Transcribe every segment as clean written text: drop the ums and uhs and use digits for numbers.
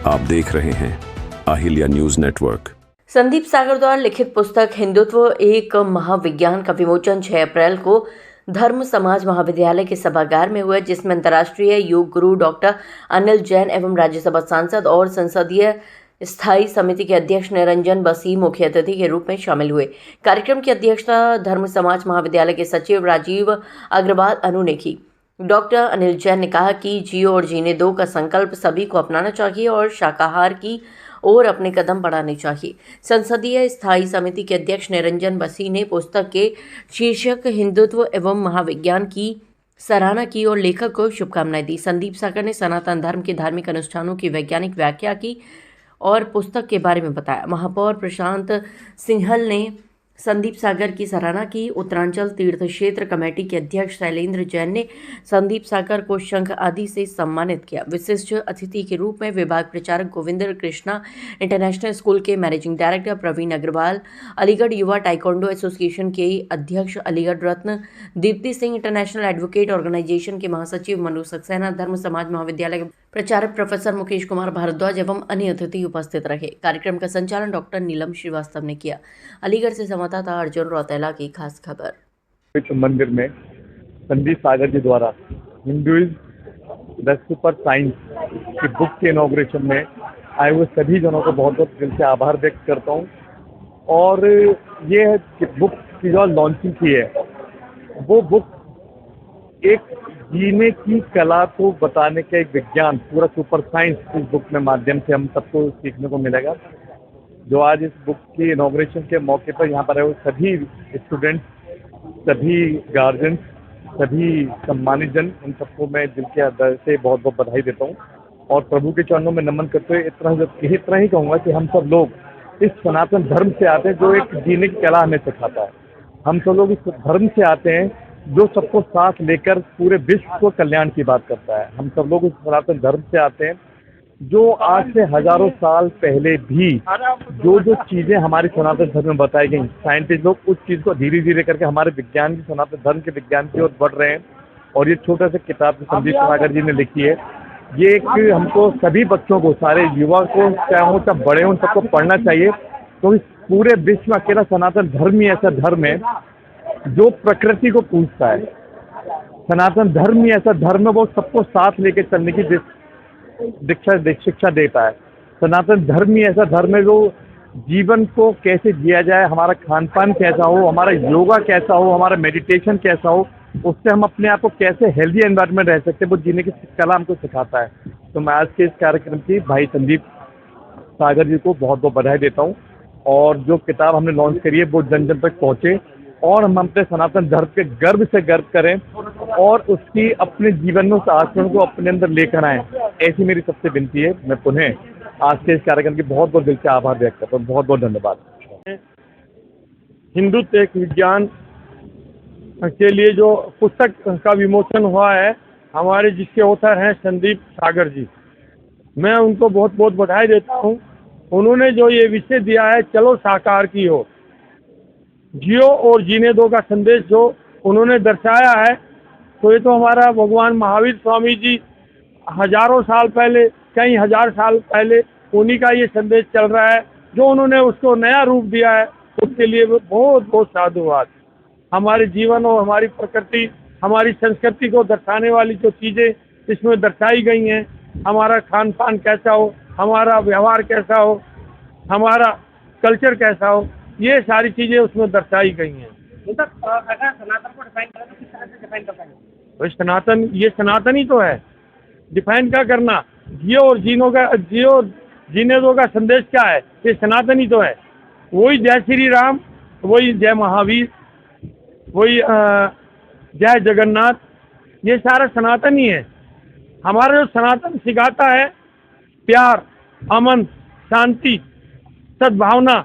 आप देख रहे हैं अहिल्या न्यूज नेटवर्क। संदीप सागर द्वारा लिखित पुस्तक हिंदुत्व एक महाविज्ञान का विमोचन 6 अप्रैल को धर्म समाज महाविद्यालय के सभागार में हुआ, जिसमें अंतर्राष्ट्रीय योग गुरु डॉक्टर अनिल जैन एवं राज्यसभा सांसद और संसदीय स्थायी समिति के अध्यक्ष निरंजन बसी मुख्य अतिथि के रूप में शामिल हुए। कार्यक्रम की अध्यक्षता धर्म समाज महाविद्यालय के सचिव राजीव अग्रवाल अनु ने की। डॉक्टर अनिल जैन ने कहा कि जियो और जीने दो का संकल्प सभी को अपनाना चाहिए और शाकाहार की ओर अपने कदम बढ़ाने चाहिए। संसदीय स्थायी समिति के अध्यक्ष निरंजन बसी ने पुस्तक के शीर्षक हिंदुत्व एवं महाविज्ञान की सराहना की और लेखक को शुभकामनाएं दी। संदीप सागर ने सनातन धर्म के धार्मिक अनुष्ठानों की वैज्ञानिक व्याख्या की और पुस्तक के बारे में बताया। महापौर प्रशांत सिंहल ने संदीप सागर की सराहना की। उत्तरांचल तीर्थ क्षेत्र कमेटी के अध्यक्ष शैलेंद्र जैन ने संदीप सागर को शंख आदि से सम्मानित किया। विशिष्ट अतिथि के रूप में विभाग प्रचारक गोविंदर कृष्णा, इंटरनेशनल स्कूल के मैनेजिंग डायरेक्टर प्रवीण अग्रवाल, अलीगढ़ युवा टाइकोंडो एसोसिएशन के अध्यक्ष अलीगढ़ रत्न, Deepti Singh, international advocate organisation के महासचिव मनु सक्सेना, धर्म समाज महाविद्यालय के प्रचारक प्रोफेसर मुकेश कुमार भारद्वाज एवं अन्य अतिथि उपस्थित रहे। कार्यक्रम का संचालन डॉक्टर नीलम श्रीवास्तव ने किया। अलीगढ़ से संवाददाता अर्जुन रौतेला की खास खबर। मंदिर में संदीप सागर जी द्वारा हिंदुइज्म द सुपर साइंस की बुक के इनॉग्रेशन में आए हुए सभी जनों को बहुत बहुत दिल से आभार व्यक्त करता हूँ। और ये बुक की जो लॉन्चिंग की है, वो बुक एक जीने की कला को बताने का एक विज्ञान, पूरा सुपर साइंस इस बुक में माध्यम से हम सबको सीखने को मिलेगा। जो आज इस बुक की इनॉग्रेशन के मौके पर यहाँ पर आए सभी स्टूडेंट्स, सभी गार्जियंस, सभी सम्मानित जन, उन सबको मैं दिल के अंदर से बहुत बहुत बधाई देता हूँ और प्रभु के चरणों में नमन करते हुए इतना ही कहूँगा कि हम सब लोग इस सनातन धर्म से आते हैं जो एक जीने की कला हमें सिखाता है। हम सब लोग इस धर्म से आते हैं जो सबको साथ लेकर पूरे विश्व को कल्याण की बात करता है। हम सब लोग इस सनातन धर्म से आते हैं जो आज से हजारों साल पहले भी जो जो चीजें हमारे सनातन धर्म में बताई गई, साइंटिस्ट लोग उस चीज को धीरे धीरे करके हमारे विज्ञान की, सनातन धर्म के विज्ञान की ओर बढ़ रहे हैं। और ये छोटा सा किताब जो संदीप सागर जी ने लिखी है, ये एक हमको सभी बच्चों को, सारे युवा को, चाहे हो चाहे बड़े हों, सबको पढ़ना चाहिए। तो इस पूरे विश्व में अकेला सनातन धर्म ही ऐसा धर्म है जो प्रकृति को पूजता है। सनातन धर्म ही ऐसा धर्म है वो सबको साथ लेके चलने की शिक्षा देता है। सनातन धर्म ही ऐसा धर्म है जो जीवन को कैसे जिया जाए, हमारा खान पान कैसा हो, हमारा योगा कैसा हो, हमारा मेडिटेशन कैसा हो, उससे हम अपने आप को कैसे हेल्दी एनवायरनमेंट रह सकते हैं, वो जीने की कला हमको सिखाता है। तो मैं आज के इस कार्यक्रम की भाई संदीप सागर जी को बहुत बहुत बधाई देता हूँ। और जो किताब हमने लॉन्च करी है वो जन जन तक पहुँचे और हम अपने सनातन धर्म के गर्व से गर्व करें और उसकी अपने जीवन में उस आचरण को अपने अंदर लेकर आएं, ऐसी मेरी सबसे विनती है। मैं पुनः आज के इस कार्यक्रम की बहुत बहुत दिल से आभार व्यक्त करता हूँ। बहुत बहुत धन्यवाद। हिंदुत्व एक विज्ञान के लिए जो पुस्तक का विमोचन हुआ है, हमारे जिसके ऑथर हैं संदीप सागर जी, मैं उनको बहुत बहुत बधाई देता हूँ। उन्होंने जो ये विषय दिया है, चलो साकार की हो, जियो और जीने दो का संदेश जो उन्होंने दर्शाया है, तो ये तो हमारा भगवान महावीर स्वामी जी हजारों साल पहले, कई हजार साल पहले उन्हीं का ये संदेश चल रहा है। जो उन्होंने उसको नया रूप दिया है, उसके लिए बहुत बहुत साधुवाद। हमारे जीवन और हमारी प्रकृति, हमारी संस्कृति को दर्शाने वाली जो चीज़ें इसमें दर्शाई गई हैं, हमारा खान पान कैसा हो, हमारा व्यवहार कैसा हो, हमारा कल्चर कैसा हो, ये सारी चीजें उसमें दर्शाई गई हैं। अगर सनातन को डिफाइन करें तो किस तरह से डिफाइन कर पाएंगे? तो सनातन, ये सनातन ही तो है। डिफाइन क्या करना? जियो और जीने दो का संदेश क्या है? ये सनातन ही तो है। वही जय श्री राम, वही जय महावीर, वही जय जगन्नाथ, ये सारा सनातन ही है। हमारा जो सनातन सिखाता है प्यार, अमन, शांति, सद्भावना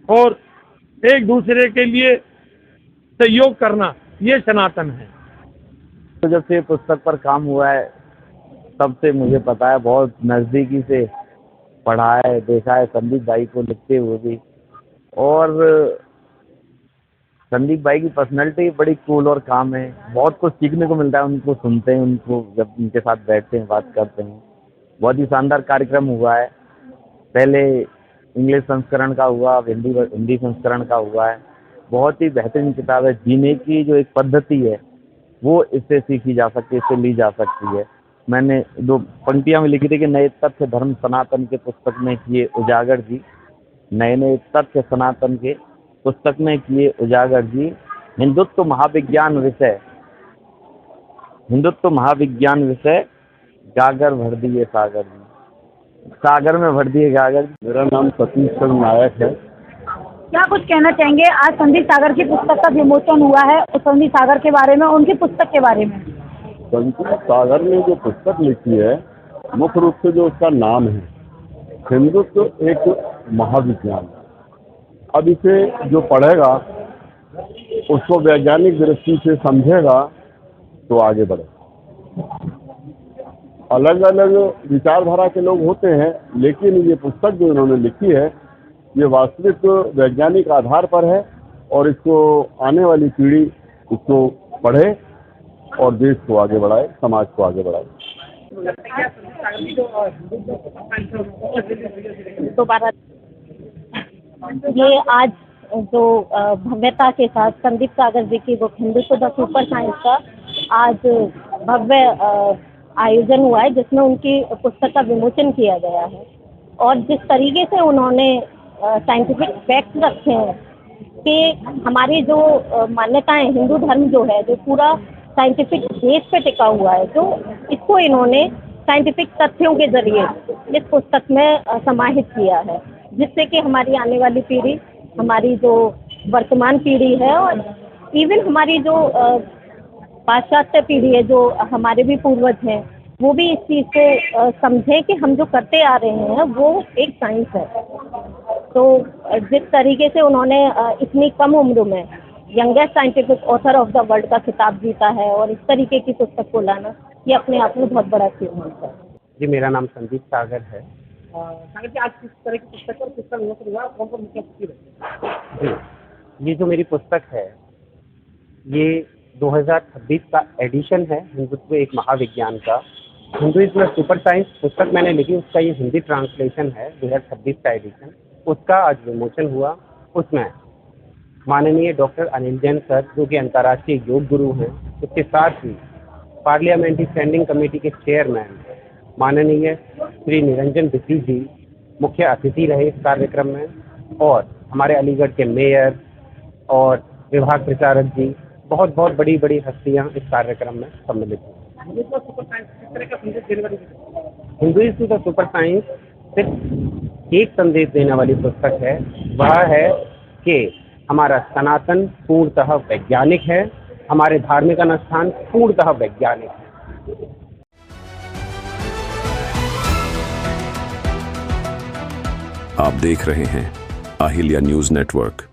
और एक दूसरे के लिए सहयोग करना, ये सनातन है। तो जब से पुस्तक पर काम हुआ है तब से मुझे पता है, बहुत नज़दीकी से पढ़ा है, देखा है संदीप भाई को लिखते हुए भी। और संदीप भाई की पर्सनैलिटी बड़ी कूल और काम है, बहुत कुछ सीखने को मिलता है। उनको सुनते हैं, उनको जब उनके साथ बैठते हैं, बात करते हैं, बहुत ही शानदार कार्यक्रम हुआ है। पहले इंग्लिश संस्करण का हुआ, अब हिंदी संस्करण का हुआ है। बहुत ही बेहतरीन किताब है। जीने की जो एक पद्धति है वो इससे सीखी जा सकती है, इससे ली जा सकती है। मैंने 2 पंक्तियां में लिखी थी कि नए तथ्य धर्म सनातन के पुस्तक में किए उजागर जी, नए तथ्य सनातन के पुस्तक में किए उजागर जी। हिंदुत्व महाविज्ञान विषय गागर भर दिए सागर जी, सागर में भर दिए गागर। मेरा नाम सतीश चंद्र नायक है। क्या कुछ कहना चाहेंगे? आज संदीप सागर की पुस्तक का विमोचन हुआ है, उस संदीप सागर के बारे में, उनकी पुस्तक के बारे में। संदीप सागर ने जो पुस्तक लिखी है, मुख्य रूप से जो उसका नाम है हिंदुत्व एक महाविज्ञान। अब इसे जो पढ़ेगा उसको वैज्ञानिक दृष्टि से समझेगा तो आगे बढ़ेगा। अलग अलग विचारधारा के लोग होते हैं, लेकिन ये पुस्तक जो इन्होंने लिखी है ये वास्तविक वैज्ञानिक आधार पर है और इसको आने वाली पीढ़ी इसको पढ़े और देश को आगे बढ़ाए, समाज को आगे बढ़ाए। दोबारा ये आज जो भव्यता के साथ संदीप सागर जी की book Hindutva the super science का आज भव्य आयोजन हुआ है, जिसमें उनकी पुस्तक का विमोचन किया गया है। और जिस तरीके से उन्होंने साइंटिफिक फैक्ट्स रखे हैं कि हमारी जो मान्यताएं, हिंदू धर्म जो है, जो पूरा साइंटिफिक बेस पे टिका हुआ है, तो इसको इन्होंने साइंटिफिक तथ्यों के जरिए इस पुस्तक में समाहित किया है, जिससे कि हमारी आने वाली पीढ़ी, हमारी जो वर्तमान पीढ़ी है और इवन हमारी जो पाश्चात्य पीढ़ी है, जो हमारे भी पूर्वज हैं, वो भी इस चीज़ को समझे कि हम जो करते आ रहे हैं वो एक साइंस है। तो जिस तरीके से उन्होंने इतनी कम उम्र में youngest scientific author of the world का खिताब जीता है और इस तरीके की पुस्तक को लाना, ये अपने आप में बहुत बड़ा अचीवमेंट है। जी, मेरा नाम संदीप सागर है। सागर जी, आज किस तरह की पुस्तक और किसका विमोचन हुआ, कौन कौन मुख्य अतिथि रहे? जी, ये जो मेरी पुस्तक है ये 2026 का एडिशन है हिंदुत्व एक महाविज्ञान का। हिंदुइज्म में सुपर साइंस पुस्तक मैंने लिखी, उसका ये हिंदी ट्रांसलेशन है 2026 का एडिशन। उसका आज विमोचन हुआ। उसमें माननीय डॉक्टर अनिल जैन सर, जो कि अंतर्राष्ट्रीय योग गुरु हैं, उसके साथ ही पार्लियामेंट्री स्टैंडिंग कमेटी के चेयरमैन माननीय श्री निरंजन बिस्सी जी मुख्य अतिथि रहे इस कार्यक्रम में, और हमारे अलीगढ़ के मेयर और विभाग प्रचारक जी, बहुत बहुत बड़ी बड़ी हस्तियां इस कार्यक्रम में सम्मिलित हुई। हिंदुइज्म द सुपर साइंस सिर्फ एक संदेश देने वाली पुस्तक है, वह है कि हमारा सनातन पूर्णतः वैज्ञानिक है, हमारे धार्मिक अनुष्ठान पूर्णतः वैज्ञानिक है। आप देख रहे हैं अहिल्या न्यूज़ नेटवर्क।